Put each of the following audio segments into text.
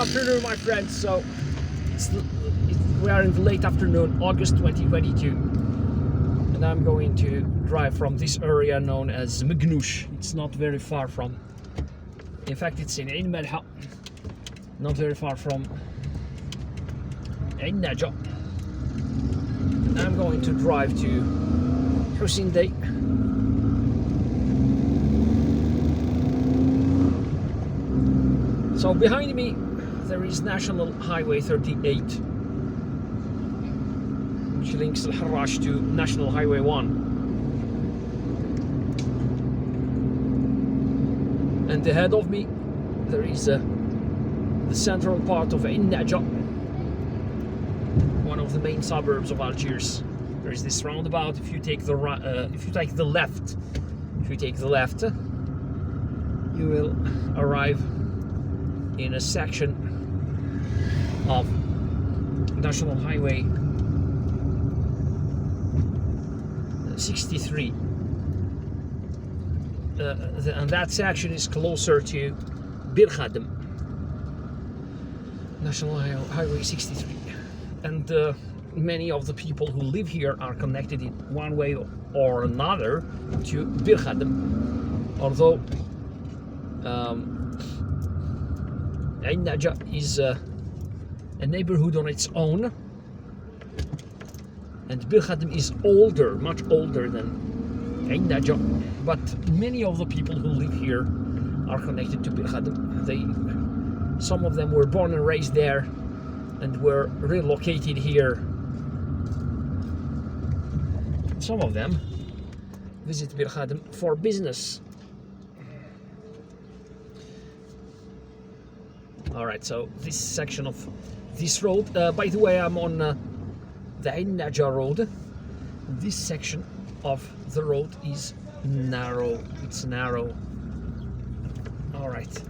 afternoon, my friends. So we are in the late afternoon, August 2022, and I'm going to drive from this area known as Mgnouch. It's not very far from, in fact it's in Ain Malha, not very far from Ain Naadja. And I'm going to drive to Hussein Dey. So behind me there is National Highway 38, which links Al Harrach to National Highway 1. And ahead of me there is the central part of Ain Naadja, one of the main suburbs of Algiers. There is this roundabout. If you take the left, you will arrive in a section of National Highway 63, and that section is closer to Bir Khadem, National Highway 63, and many of the people who live here are connected in one way or another to Bir Khadem, although Ain Naadja is a neighborhood on its own, and Bir Khadem is older, much older than Ain Naadja, but many of the people who live here are connected to Bir Khadem. Some of them were born and raised there and were relocated here. Some of them visit Bir Khadem for business. Alright, so this section of this road, by the way, I'm on the Ain Naadja road. This section of the road is narrow. It's narrow. Alright,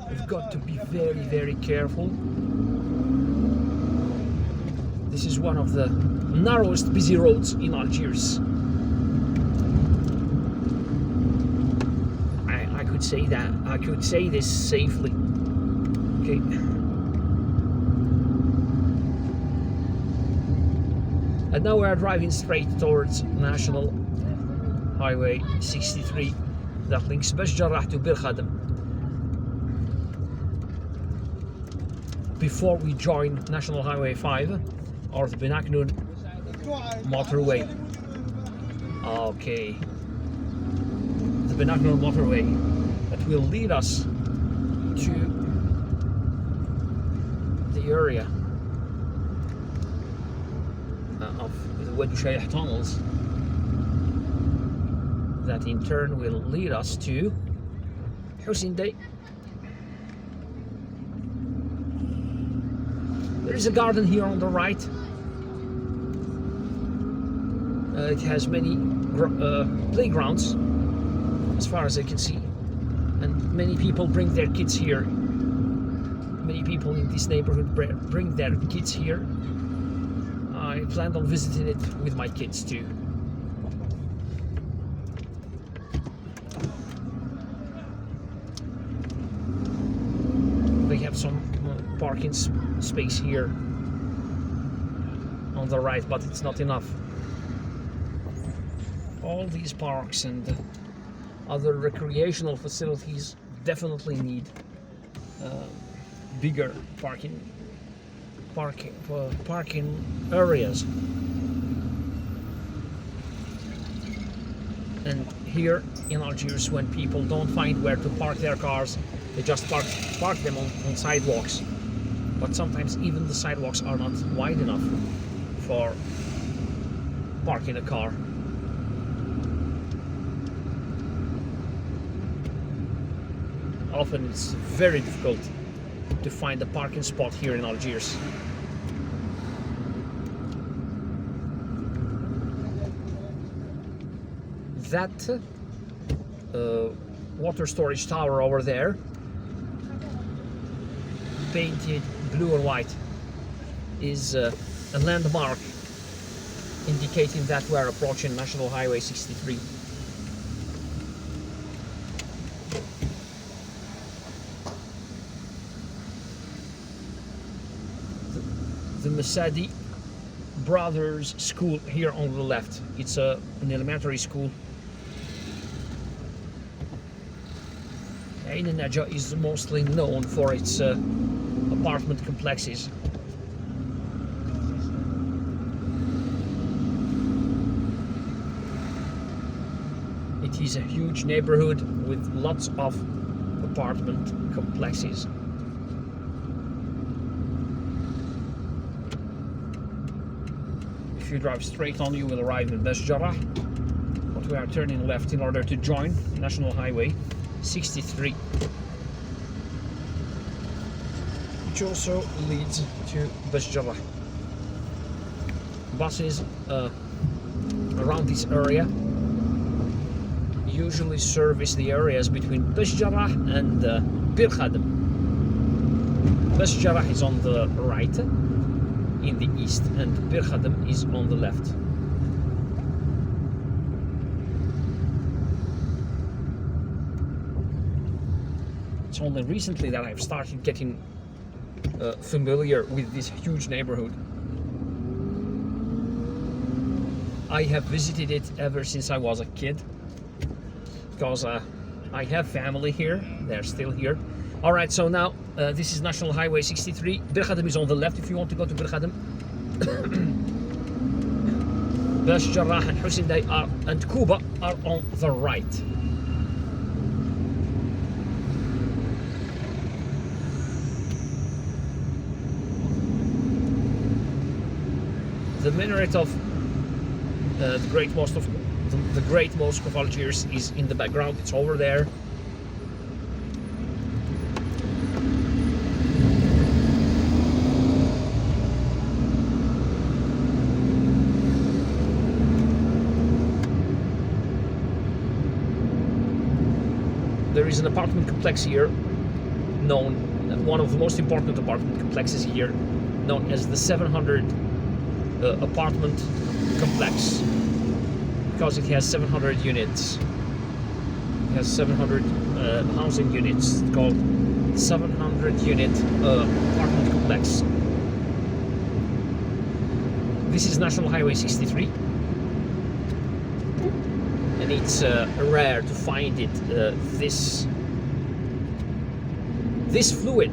we've got to be very, very careful. This is one of the narrowest busy roads in Algiers. I could say that. I could say this safely. Okay. And now we are driving straight towards National Highway 63 that links Basjarrah to Bir Khadem before we join National Highway 5 or the Benaknoun motorway. Okay, the Benaknoun motorway that will lead us to the area of the Wadi Shayh tunnels that in turn will lead us to Hussein Dey. There is a garden here on the right. It has many playgrounds as far as I can see, and many people bring their kids here. Many people in this neighborhood bring their kids here. I planned on visiting it with my kids too. They have some parking space here on the right, but it's not enough. All these parks and other recreational facilities definitely need bigger parking areas. And here in Algiers, when people don't find where to park their cars, they just park them on sidewalks. But sometimes even the sidewalks are not wide enough for parking a car. Often it's very difficult to find a parking spot here in Algiers. That water storage tower over there, painted blue and white, is a landmark indicating that we are approaching National Highway 63. the Masadi Brothers School here on the left. It's an elementary school. Ain Naadja is mostly known for its apartment complexes. It is a huge neighborhood with lots of apartment complexes. If you drive straight on, you will arrive in Bas Jarrah, but we are turning left in order to join National Highway 63, which also leads to Bas Jarrah. Buses around this area usually service the areas between Bas Jarrah and Bir Khadem. Bas Jarrah is on the right in the east, and Bir Khadem is on the left. It's only recently that I've started getting familiar with this huge neighborhood. I have visited it ever since I was a kid, because I have family here. They're still here. Alright, so now this is National Highway 63. Bir Khadem is on the left if you want to go to Bir Khadem. Bas Jarrah and Hussein Dey and Kuba are on the right. The minaret of the Great Mosque of Algiers is in the background. It's over there. There is an apartment complex here, one of the most important apartment complexes here, known as the 700 apartment complex, because it has 700 units. It has 700 housing units, called 700 unit apartment complex. This is National Highway 63, and it's rare to find it this fluid.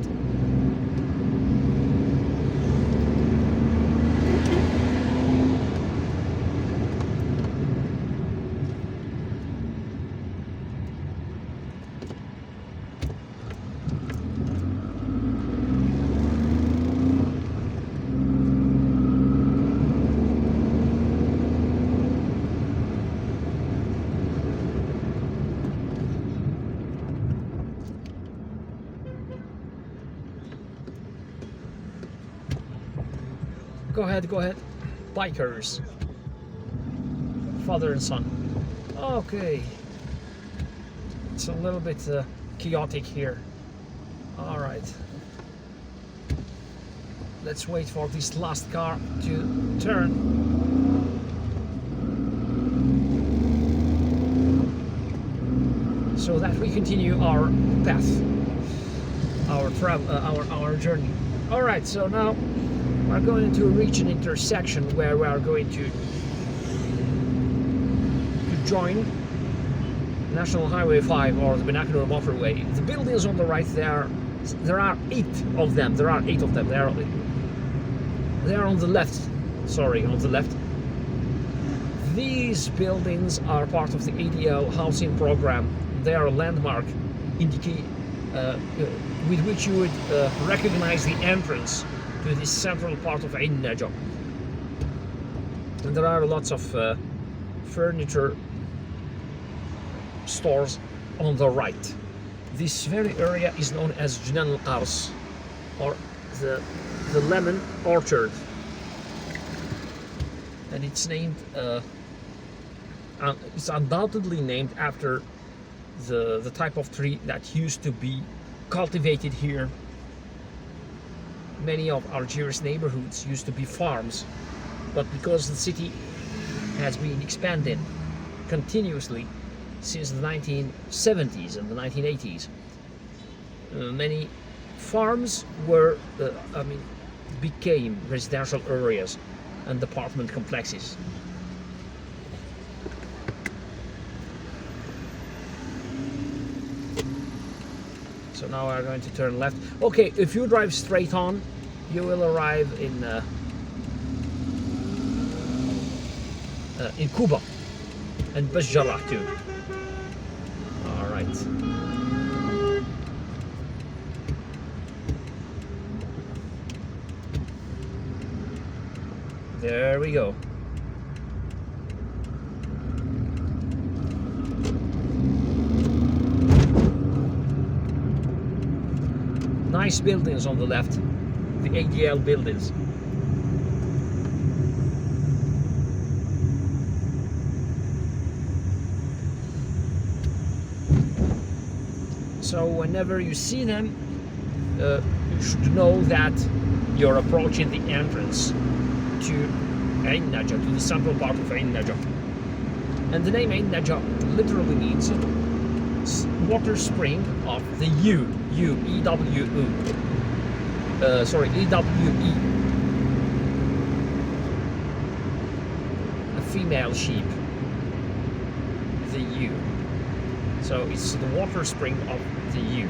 Go ahead. Bikers. Father and son. Okay. It's a little bit chaotic here. Alright. Let's wait for this last car to turn. So that we continue our path, our journey. Alright, so now we're going to reach an intersection where we are going to join National Highway 5 or the Binocular Motorway. The buildings on the right, there are 8 of them. They are on the left. Sorry, on the left. These buildings are part of the ADL housing program. They are a landmark with which you would recognize the entrance to this central part of Ain Naadja. And there are lots of furniture stores on the right. This very area is known as Junan al-Qars, or the lemon orchard, and it's named it's undoubtedly named after the type of tree that used to be cultivated here. Many of Algiers neighborhoods used to be farms, but because the city has been expanded continuously since the 1970s and the 1980s, many farms were, became residential areas and apartment complexes. So now we're going to turn left. Okay, if you drive straight on, you will arrive in Kuba and Bas Jarrah too. All right. There we go. Nice buildings on the left, the ADL buildings. So whenever you see them, you should know that you're approaching the entrance to Ain Naadja, to the central part of Ain Naadja. And the name Ain Naadja literally means water spring of the E-W-E. A female sheep, the ewe. So it's the water spring of the ewe.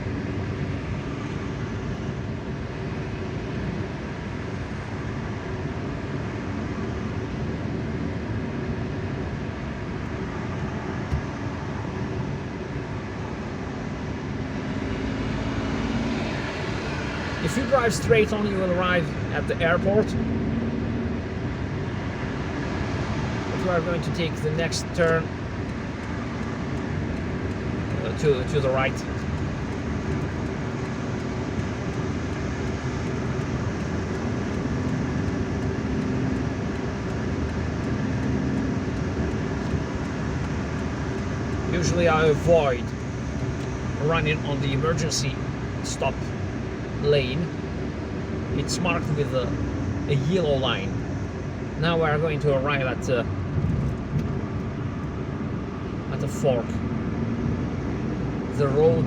If you drive straight on, you will arrive at the airport. But we are going to take the next turn to the right. Usually I avoid running on the emergency stop lane. It's marked with a yellow line. Now we are going to arrive at a fork. The road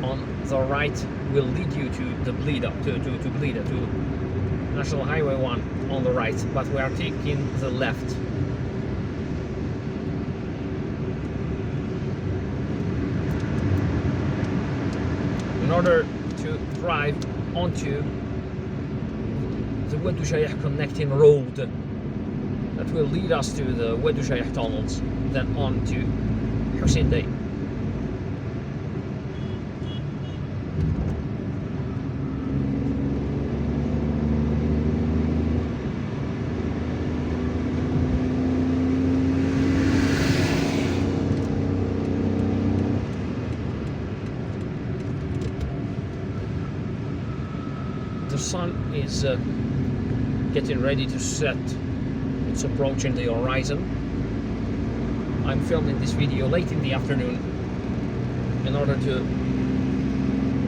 on the right will lead you to the Blida, to National Highway 1 on the right, but we are taking the left. In order to drive onto the Wadu Shayah connecting road that will lead us to the Wadu Shayah tunnels, then on to Hussein Dey. The sun is getting ready to set. It's approaching the horizon. I'm filming this video late in the afternoon in order to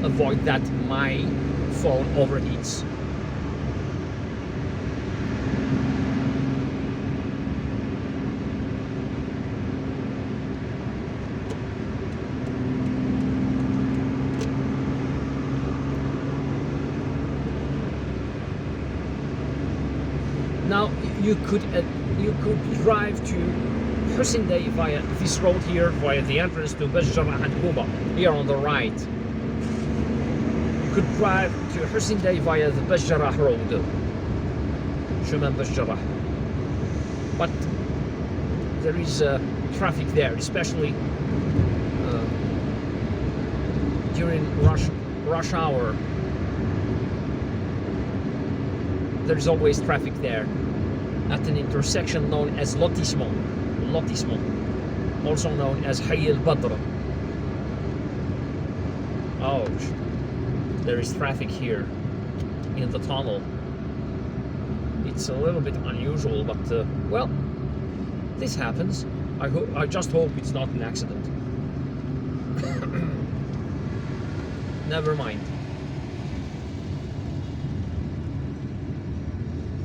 avoid that my phone overheats. Now you could drive to Hussein Dey via this road here, via the entrance to Bas Jarrah and Kuba, here on the right. You could drive to Hussein Dey via the Bas Jarrah road, Chemin Bas Jarrah. But there is traffic there, especially during rush hour. There is always traffic there at an intersection known as Lotissement, also known as Hayy al-Badr. Ouch. There is traffic here in the tunnel. It's a little bit unusual, but well, this happens. I just hope it's not an accident. Never mind.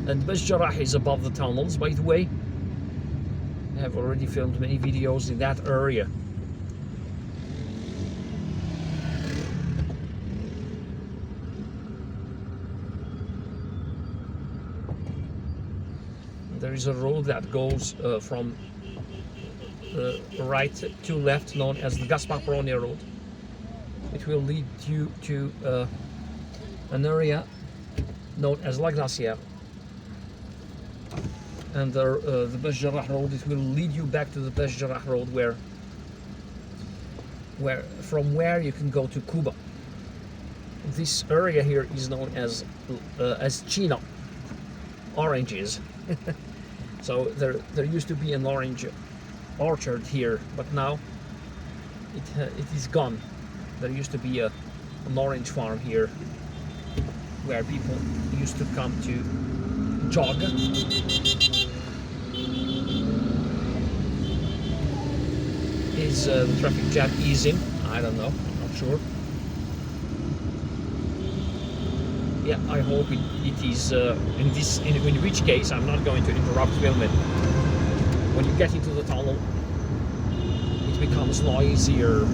And Bas Jarrah is above the tunnels, by the way. I have already filmed many videos in that area. there is a road that goes from right to left, known as the Gasparone Road. It will lead you to an area known as La Glacière. And the Bas Jarrah Road, it will lead you back to the Bas Jarrah Road, from where you can go to Cuba. This area here is known as China, oranges. So there used to be an orange orchard here, but now it is gone. There used to be an orange farm here where people used to come to jog. Is the traffic jam easing? I don't know, I'm not sure. Yeah, I hope it is, in which case I'm not going to interrupt filming. When you get into the tunnel, it becomes noisier.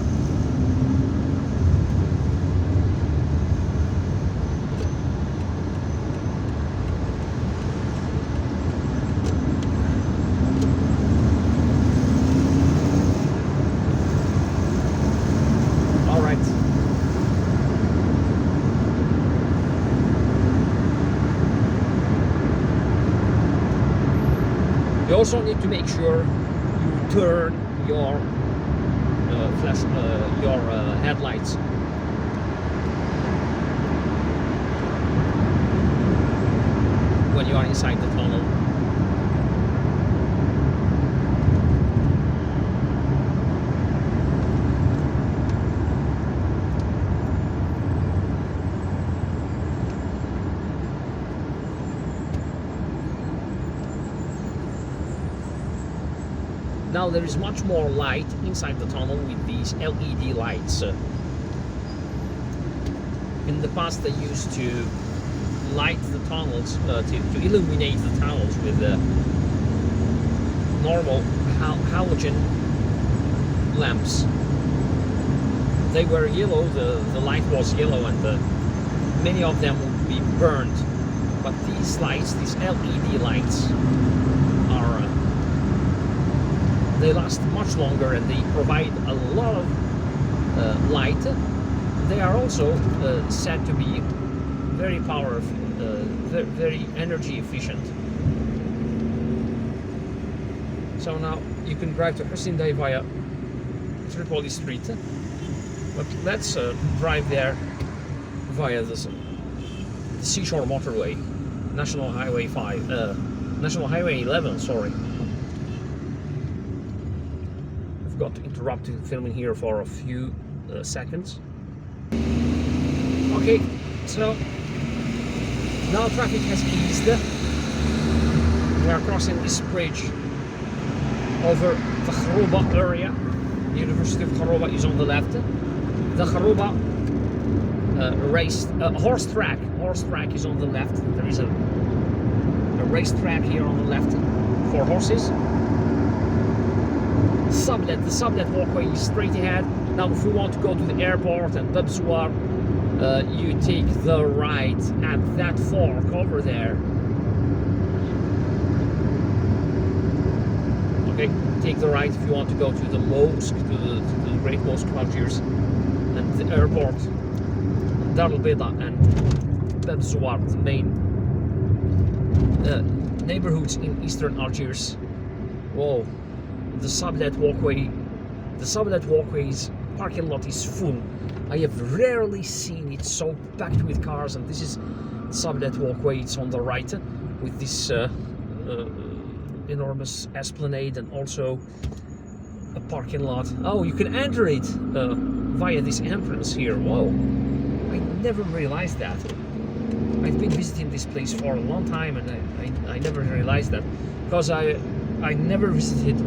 You also need to make sure you turn your headlights. When you are inside the tunnel. Now there is much more light inside the tunnel with these LED lights. In the past they used to light the tunnels, to illuminate the tunnels with normal halogen lamps. They were yellow, the light was yellow, and many of them would be burned. But these lights, these LED lights, they last much longer and they provide a lot of light. They are also said to be very powerful, very energy efficient. So now you can drive to Hussein Dey via Tripoli Street, but let's drive there via the Seashore Motorway, National Highway 5, National Highway 11, sorry. Got to interrupt the filming here for a few seconds. Okay, so now traffic has eased. We are crossing this bridge over the Kharouba area. The University of Kharouba is on the left. The Kharouba horse track is on the left. There is a race track here on the left for horses. The sublet walkway is straight ahead. Now if we want to go to the airport and Bab Zouar, you take the right at that fork over there. Okay, take the right if you want to go to the mosque, to the Great Mosque of Algiers, and the airport, Dar el Beda and Bab Zouar, the main neighborhoods in eastern Algiers. Whoa. The sublet walkway's parking lot is full. I have rarely seen it so packed with cars, and this is the sublet walkway. It's on the right with this enormous esplanade and also a parking lot. Oh, you can enter it via this entrance here. Whoa, I never realized that. I've been visiting this place for a long time, and I never realized that, because I never visited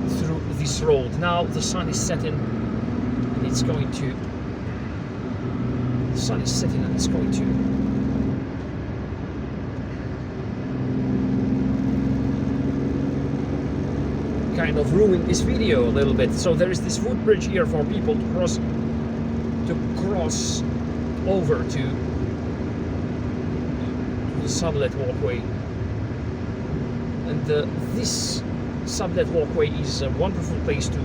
through this road. Now the sun is setting, and it's going to. The sun is setting, and it's going to. Kind of ruin this video a little bit. So there is this footbridge here for people to cross over to the sublet walkway. And this sublet walkway is a wonderful place to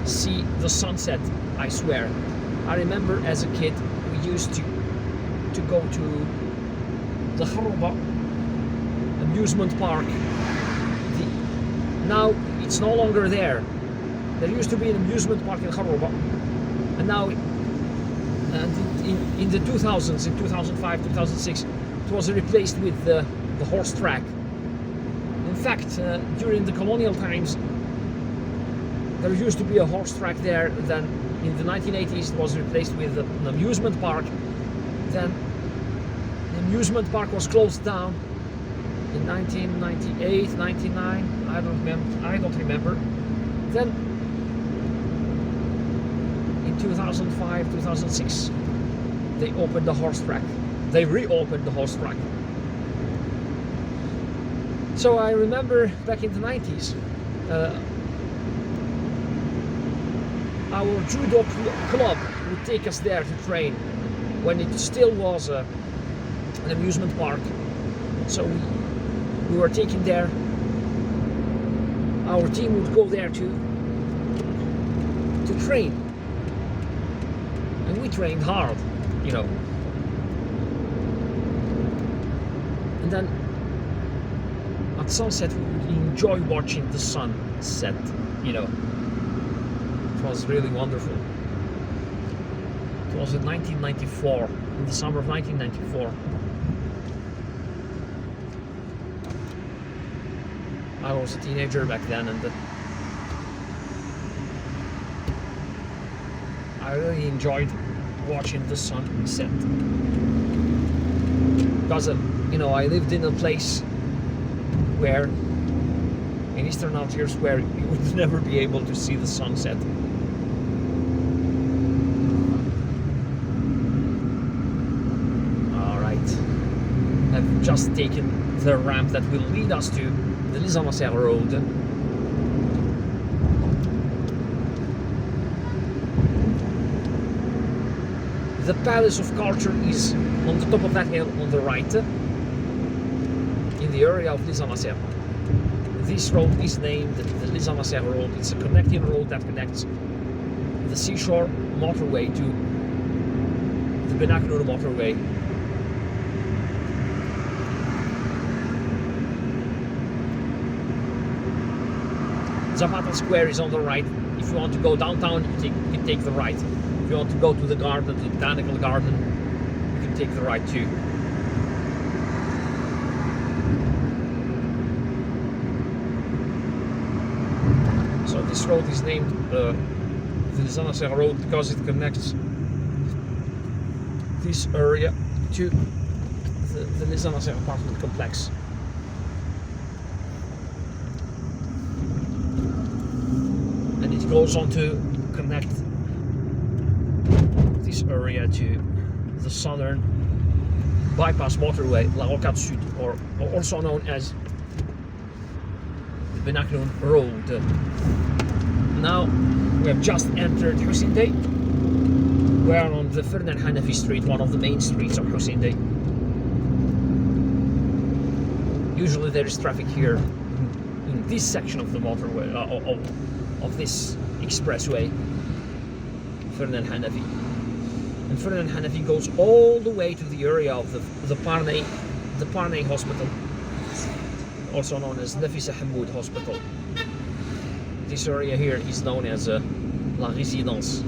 see the sunset, I swear. I remember as a kid we used to go to the Kharba amusement park. Now it's no longer there. There used to be an amusement park in Kharba, and now in the 2000s, in 2005, 2006, it was replaced with the horse track. In fact, during the colonial times, there used to be a horse track there. Then in the 1980s, it was replaced with an amusement park. Then the amusement park was closed down in 1998, 99. I don't remember. Then in 2005, 2006, they opened the horse track. They reopened the horse track. So I remember back in the 90s, our judo club would take us there to train when it still was an amusement park. So we were taken there. Our team would go there to train, and we trained hard, you know. And then at sunset we would enjoy watching the sun set, you know. It was really wonderful. It was in 1994, in the summer of 1994. I was a teenager back then, and I really enjoyed watching the sun set. Because, you know, I lived in a place where, in eastern Algiers, where you would never be able to see the sunset. Alright, I've just taken the ramp that will lead us to the Les Amassaires Road. The Palace of Culture is on the top of that hill on the right, in the area of Les Amassaires. This road is named the Les Amassaires Road. It's a connecting road that connects the seashore motorway to the Benaknoun motorway. Zapata Square is on the right. If you want to go downtown, you can take the right. If you want to go to the garden, to the botanical garden, you can take the right too. So this road is named the Les Amassaires Road because it connects this area to the Les Amassaires apartment complex. And it goes on to connect this area to the southern bypass motorway, La Rocade Sud, or also known as the Benaknoun Road. Now we have just entered Hussein Dey. We are on the Ferdinand Hanafi Street, one of the main streets of Hussein Dey. Usually there is traffic here in this section of the motorway, of this expressway, Ferdinand Hanafi. And Ferdinand Hanafi goes all the way to the area of the Parnay Hospital, also known as Nafisa Hamoud Hospital. This area here is known as La Résidence.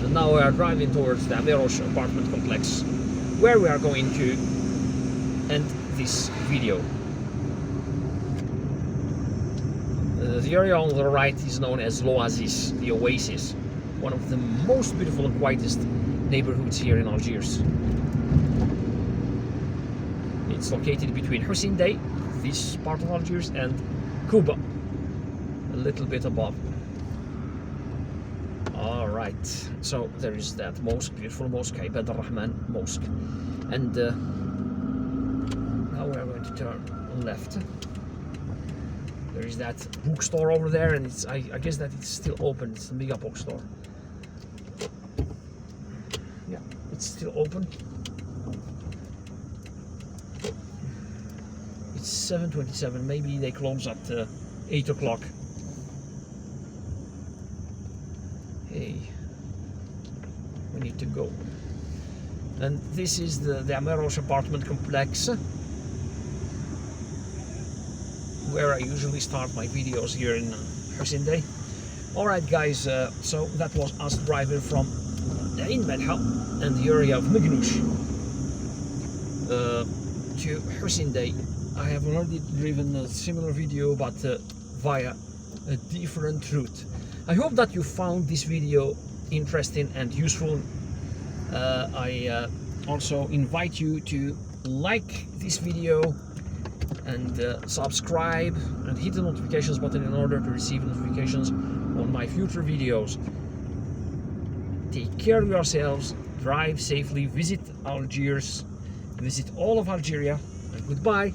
And now we are driving towards the Averoche apartment complex, where we are going to end this video. The area on the right is known as l'Oasis, the Oasis, one of the most beautiful and quietest neighborhoods here in Algiers. It's located between Hussein Dey, this part of Algiers, and Kuba, a little bit above. Alright, so there is that mosque, beautiful mosque, Ibad al-Rahman Mosque. And now we are going to turn left. There is that bookstore over there, and I guess that it's still open. It's a mega bookstore. still open. It's 7:27. Maybe they close at 8 o'clock. Hey, we need to go. And this is the Ameros apartment complex, where I usually start my videos here in Hussein Dey. Alright guys, so that was us driving from Ain Malha and the area of Mgnouch to Hussein Dey. I have already driven a similar video, but via a different route. I hope that you found this video interesting and useful. I also invite you to like this video and subscribe and hit the notifications button in order to receive notifications on my future videos. Take care of yourselves, drive safely, visit Algiers, visit all of Algeria, and goodbye.